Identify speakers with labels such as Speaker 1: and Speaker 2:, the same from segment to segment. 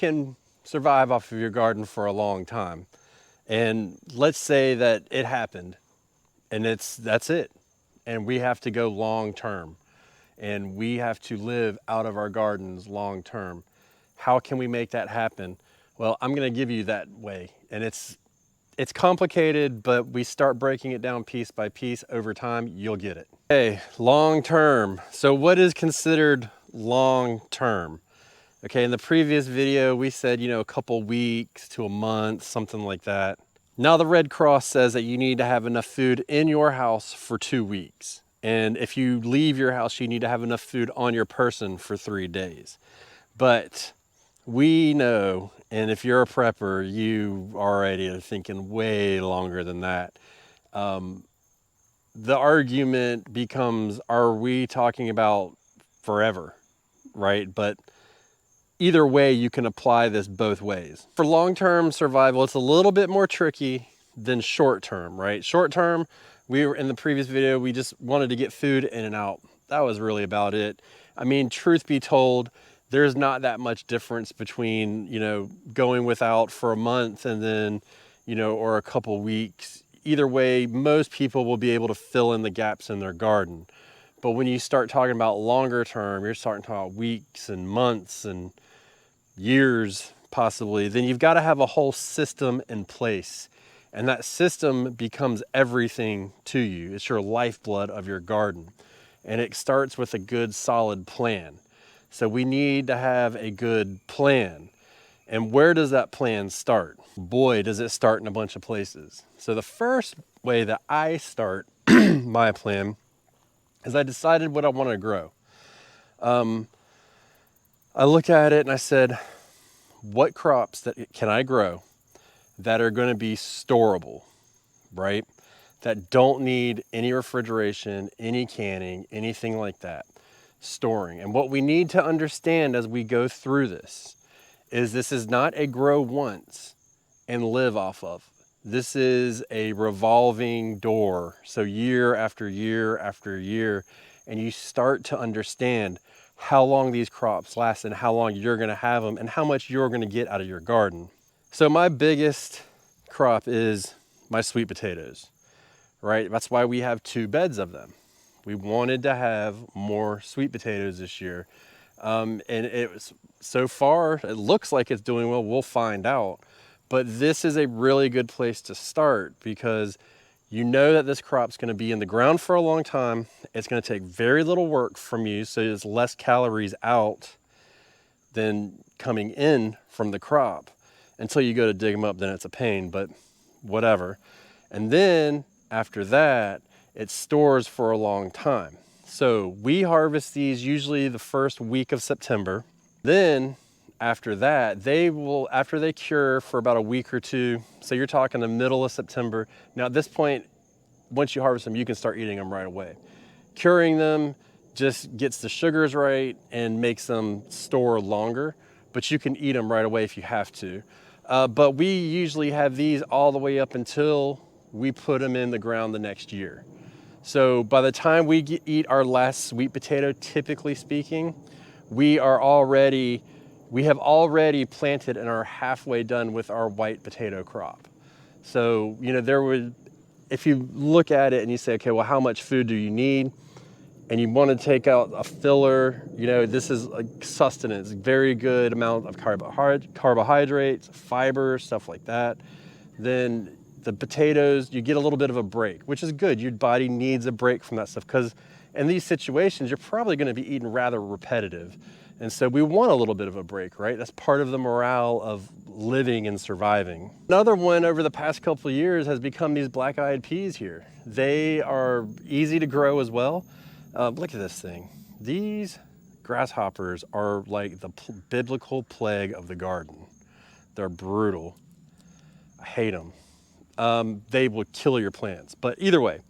Speaker 1: can survive off of your garden for a long time. And let's say that it happened and that's it. And we have to go long term and we have to live out of our gardens long term. How can we make that happen? Well, I'm going to give you that way. And it's complicated, but we start breaking it down piece by piece over time, you'll get it. Okay, long term. So what is considered long term? Okay, in the previous video, we said, a couple weeks to a month, something like that. Now the Red Cross says that you need to have enough food in your house for 2 weeks. And if you leave your house, you need to have enough food on your person for 3 days. But we know, and if you're a prepper, you already are thinking way longer than that. The argument becomes, are we talking about forever, right? But either way, you can apply this both ways. For long-term survival, it's a little bit more tricky than short-term, right? Short-term, we were in the previous video, we just wanted to get food in and out. That was really about it. I mean, truth be told, there's not that much difference between, going without for a month and then, or a couple weeks. Either way, most people will be able to fill in the gaps in their garden. But when you start talking about longer term, you're starting to talk about weeks and months and years possibly, then you've got to have a whole system in place. And that system becomes everything to you. It's your lifeblood of your garden. And it starts with a good solid plan. So we need to have a good plan. And where does that plan start? Boy, does it start in a bunch of places. So the first way that I start my plan is I decided what I want to grow. I look at it and I said, what crops that can I grow that are going to be storable, right? That don't need any refrigeration, any canning, anything like that. Storing. And what we need to understand as we go through this is not a grow once and live off of. This is a revolving door. So year after year after year, and you start to understand how long these crops last and how long you're going to have them and how much you're going to get out of your garden. So my biggest crop is my sweet potatoes, right? That's why we have 2 beds of them. We wanted to have more sweet potatoes this year. And it was, so far, it looks like it's doing well. We'll find out. But this is a really good place to start because you know that this crop's going to be in the ground for a long time. It's going to take very little work from you, so there's less calories out than coming in from the crop. Until you go to dig them up, then it's a pain, but whatever. And then after that, it stores for a long time. So we harvest these usually the first week of September. Then after that, after they cure for about a week or 2, so you're talking the middle of September. Now at this point, once you harvest them, you can start eating them right away. Curing them just gets the sugars right and makes them store longer, but you can eat them right away if you have to. But we usually have these all the way up until we put them in the ground the next year. So by the time we eat our last sweet potato, typically speaking, we have already planted and are halfway done with our white potato crop. So, if you look at it and you say, okay, well, how much food do you need? And you want to take out a filler, this is like sustenance, very good amount of carbohydrates, fiber, stuff like that. Then the potatoes, you get a little bit of a break, which is good. Your body needs a break from that stuff because in these situations, you're probably going to be eating rather repetitive. And so we want a little bit of a break, right? That's part of the morale of living and surviving. Another one over the past couple of years has become these black-eyed peas here. They are easy to grow as well. Look at this thing. These grasshoppers are like the biblical plague of the garden. They're brutal. I hate them. They will kill your plants. But either way,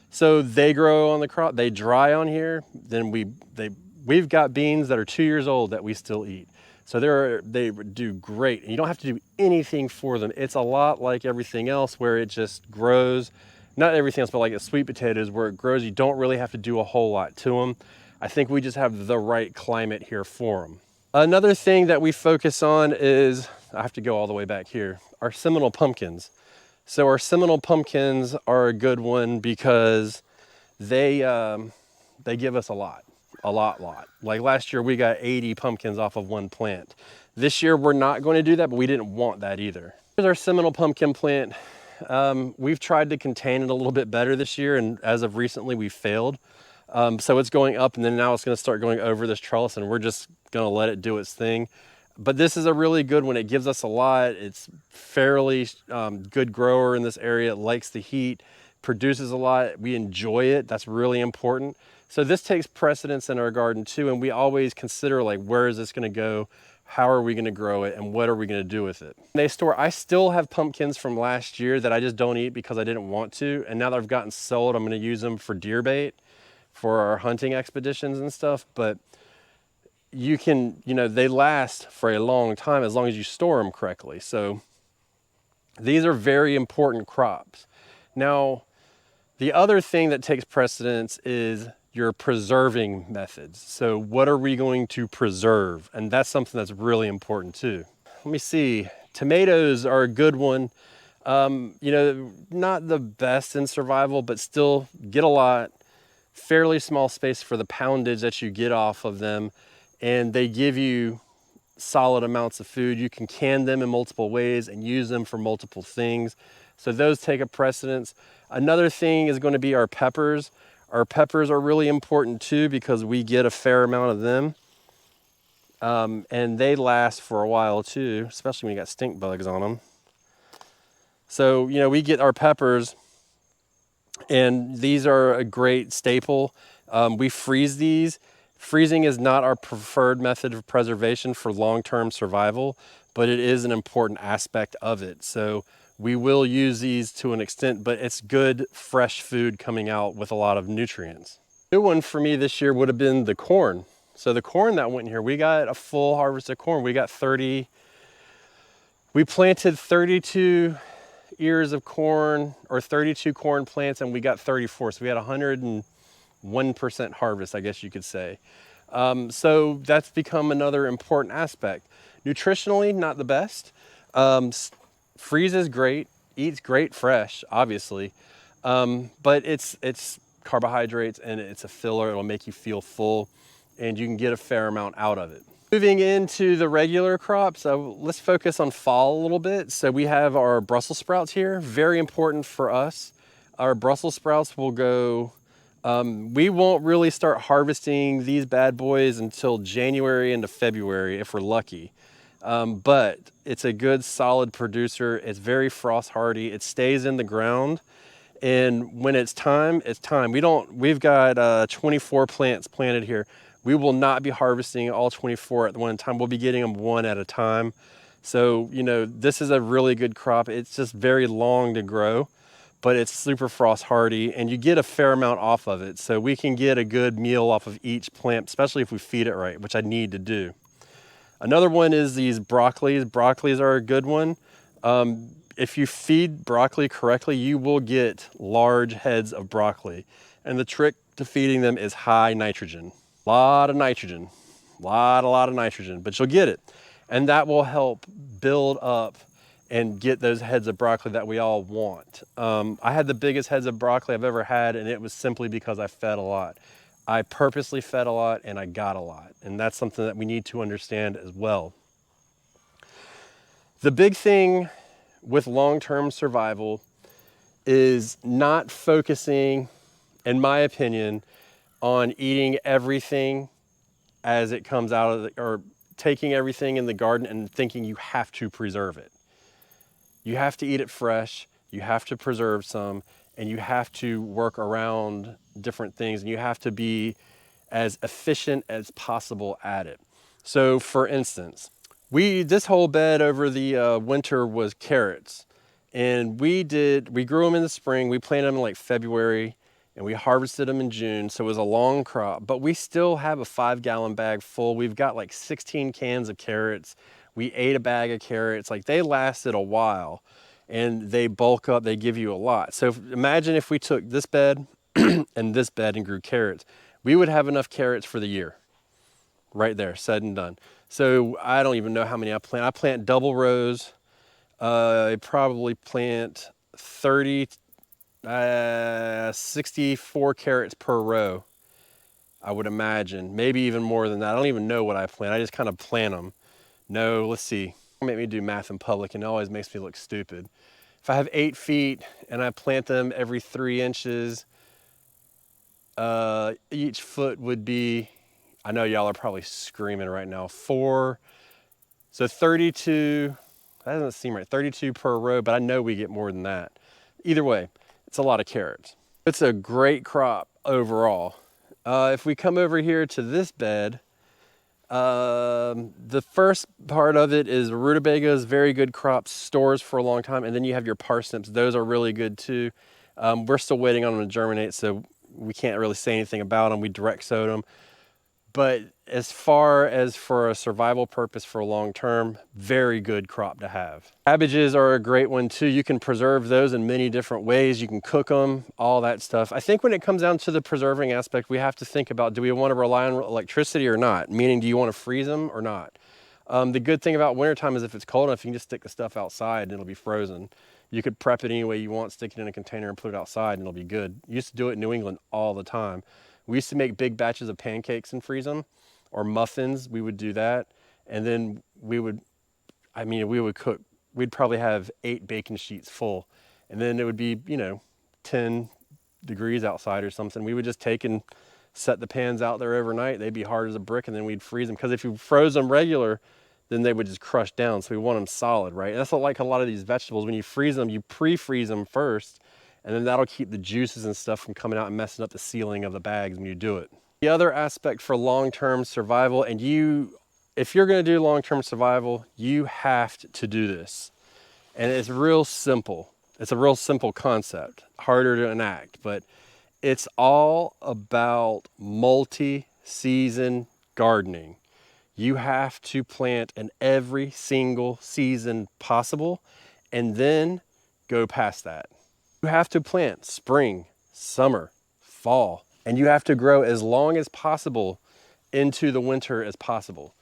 Speaker 1: so they grow on the crop. They dry on here. Then we've got beans that are 2 years old that we still eat. So they do great. And you don't have to do anything for them. It's a lot like everything else where it just grows. Not everything else, but like the sweet potatoes where it grows, you don't really have to do a whole lot to them. I think we just have the right climate here for them. Another thing that we focus on is, I have to go all the way back here, our Seminole pumpkins. So our Seminole pumpkins are a good one because they give us a lot. Like last year we got 80 pumpkins off of one plant. This year we're not going to do that, but we didn't want that either. Here's our Seminole pumpkin plant. We've tried to contain it a little bit better this year, and as of recently we failed. So it's going up, and then now it's going to start going over this trellis, and we're just going to let it do its thing. But this is a really good one. It gives us a lot. It's fairly good grower in this area. It likes the heat, produces a lot. We enjoy it. That's really important. So this takes precedence in our garden too, and we always consider, like, where is this going to go? How are we going to grow it, and what are we going to do with it? I still have pumpkins from last year that I just don't eat because I didn't want to, and now that I've gotten sold, I'm going to use them for deer bait for our hunting expeditions and stuff. But you can, they last for a long time as long as you store them correctly. So these are very important crops. Now, the other thing that takes precedence is your preserving methods. So what are we going to preserve? And that's something that's really important too. Let me see. Tomatoes are a good one. Not the best in survival, but still get a lot. Fairly small space for the poundage that you get off of them, and they give you solid amounts of food. You can can them in multiple ways and use them for multiple things. So those take a precedence. Another thing is going to be our peppers. Our peppers are really important too because we get a fair amount of them. And they last for a while too, especially when you got stink bugs on them. So, we get our peppers, and these are a great staple. We freeze these. Freezing is not our preferred method of preservation for long-term survival, but it is an important aspect of it. So we will use these to an extent, but it's good fresh food coming out with a lot of nutrients. New one for me this year would have been the corn. So the corn that went in here, we got a full harvest of corn. We planted 32 ears of corn, or 32 corn plants, and we got 34. So we had 101% harvest, I guess you could say. So that's become another important aspect. Nutritionally, not the best. Freezes great, eats great fresh, obviously. But it's carbohydrates, and it's a filler. It'll make you feel full, and you can get a fair amount out of it. Moving into the regular crops, let's focus on fall a little bit. So we have our Brussels sprouts here, very important for us. Our Brussels sprouts will go, we won't really start harvesting these bad boys until January into February if we're lucky. But it's a good solid producer. It's very frost hardy. It stays in the ground. And when it's time, it's time. We've got 24 plants planted here. We will not be harvesting all 24 at one time. We'll be getting them one at a time. So, this is a really good crop. It's just very long to grow, but it's super frost hardy, and you get a fair amount off of it. So we can get a good meal off of each plant, especially if we feed it right, which I need to do. Another one is these broccolis. Broccolis are a good one. If you feed broccoli correctly, you will get large heads of broccoli. And the trick to feeding them is high nitrogen. A lot of nitrogen, a lot of nitrogen, but you'll get it. And that will help build up and get those heads of broccoli that we all want. I had the biggest heads of broccoli I've ever had, and it was simply because I fed a lot. I purposely fed a lot, and I got a lot. And that's something that we need to understand as well. The big thing with long-term survival is not focusing, in my opinion, on eating everything as it comes out of or taking everything in the garden and thinking you have to preserve it. You have to eat it fresh, you have to preserve some, and you have to work around different things, and you have to be as efficient as possible at it. So for instance, this whole bed over the winter was carrots, and we grew them in the spring. We planted them in like February, and we harvested them in June, so it was a long crop, but we still have a 5-gallon bag full. We've got like 16 cans of carrots. We ate a bag of carrots. Like, they lasted a while, and they bulk up, they give you a lot. So imagine if we took this bed and this bed and grew carrots. We would have enough carrots for the year, right there, said and done. So I don't even know how many I plant. I plant double rows. I probably plant 64 carrots per row, I would imagine. Maybe even more than that. I don't even know what I plant. I just kind of plant them. No, let's see. Make me do math in public, and it always makes me look stupid. If I have 8 feet and I plant them every 3 inches, each foot would be, I know y'all are probably screaming right now, 4, so 32, that doesn't seem right, 32 per row, but I know we get more than that. Either way, it's a lot of carrots. It's a great crop overall. If we come over here to this bed, the first part of it is rutabagas, very good crops, stores for a long time, and then you have your parsnips. Those are really good too. We're still waiting on them to germinate, so we can't really say anything about them. We direct sowed them. But as far as for a survival purpose for a long term, very good crop to have. Cabbages are a great one too. You can preserve those in many different ways. You can cook them, all that stuff. I think when it comes down to the preserving aspect, we have to think about, do we want to rely on electricity or not? Meaning, do you want to freeze them or not? The good thing about wintertime is if it's cold enough, you can just stick the stuff outside and it'll be frozen. You could prep it any way you want, stick it in a container and put it outside and it'll be good. You used to do it in New England all the time. We used to make big batches of pancakes and freeze them, or muffins. We would do that. And then we would cook. We'd probably have 8 baking sheets full. And then it would be, 10 degrees outside or something. We would just take and set the pans out there overnight. They'd be hard as a brick, and then we'd freeze them. Because if you froze them regular, then they would just crush down. So we want them solid, right? And that's like a lot of these vegetables. When you freeze them, you pre-freeze them first, and then that'll keep the juices and stuff from coming out and messing up the sealing of the bags when you do it. The other aspect for long-term survival, and if you're gonna do long-term survival, you have to do this. And it's real simple. It's a real simple concept, harder to enact, but it's all about multi-season gardening. You have to plant in every single season possible, and then go past that. You have to plant spring, summer, fall, and you have to grow as long as possible into the winter as possible.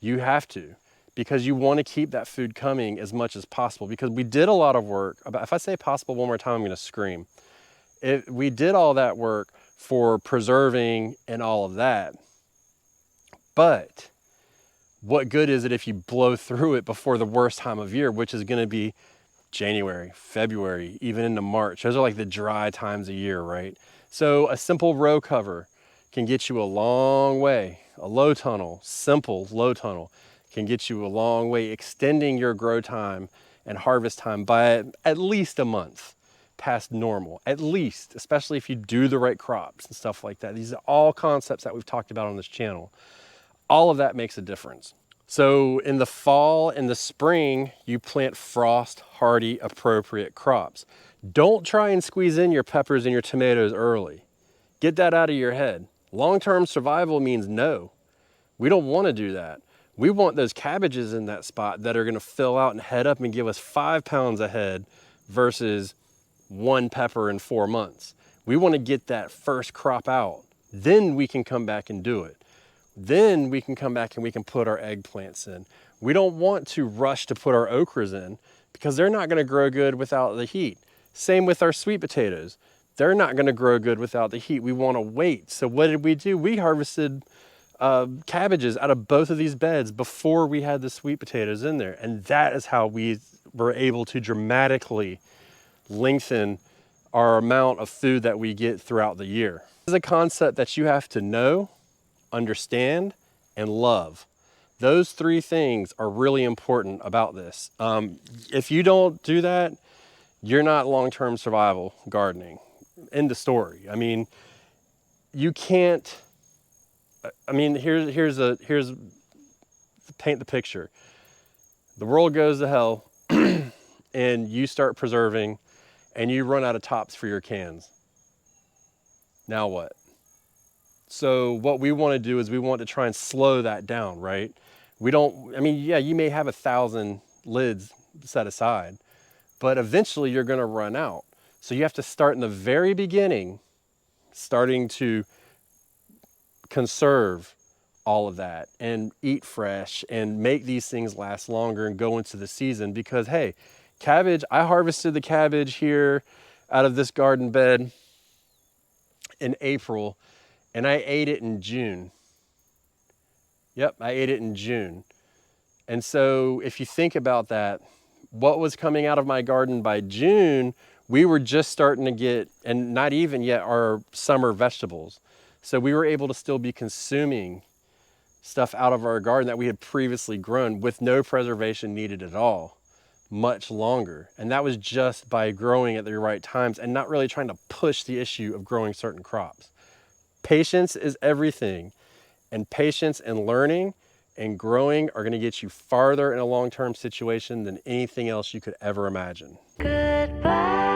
Speaker 1: You have to, because you want to keep that food coming as much as possible, because we did a lot of work. If I say possible one more time, I'm going to scream. We did all that work for preserving and all of that, but what good is it if you blow through it before the worst time of year, which is going to be January, February, even into March? Those are like the dry times of year, right? So a simple row cover can get you a long way. A low tunnel, simple low tunnel, can get you a long way, extending your grow time and harvest time by at least a month past normal, at least, especially if you do the right crops and stuff like that. These are all concepts that we've talked about on this channel. All of that makes a difference. So in the fall and the spring, you plant frost hardy appropriate crops. Don't try and squeeze in your peppers and your tomatoes early. Get that out of your head. Long-term survival means no. We don't want to do that. We want those cabbages in that spot that are going to fill out and head up and give us 5 pounds a head versus 1 pepper in 4 months. We want to get that first crop out. Then we can come back and do it. Then we can come back and we can put our eggplants in. We don't want to rush to put our okras in because they're not going to grow good without the heat. Same with our sweet potatoes. They're not going to grow good without the heat. We want to wait. So what did we do? We harvested cabbages out of both of these beds before we had the sweet potatoes in there. And that is how we were able to dramatically lengthen our amount of food that we get throughout the year. This is a concept that you have to know, understand, and love. Those 3 things are really important about this. If you don't do that, you're not long-term survival gardening. End of story. I mean, you can't. I mean, here's paint the picture. The world goes to hell, and you start preserving, and you run out of tops for your cans. Now what? So what we want to do is we want to try and slow that down, right? We don't, I mean, yeah, you may have 1,000 lids set aside, but eventually you're going to run out. So you have to start in the very beginning, starting to conserve all of that and eat fresh and make these things last longer and go into the season. Because hey, cabbage, I harvested the cabbage here out of this garden bed in April, and I ate it in June. Yep, I ate it in June. And so if you think about that, what was coming out of my garden by June, we were just starting to get, and not even yet, our summer vegetables. So we were able to still be consuming stuff out of our garden that we had previously grown with no preservation needed at all, much longer. And that was just by growing at the right times and not really trying to push the issue of growing certain crops. Patience is everything, and patience and learning and growing are going to get you farther in a long-term situation than anything else you could ever imagine. Goodbye.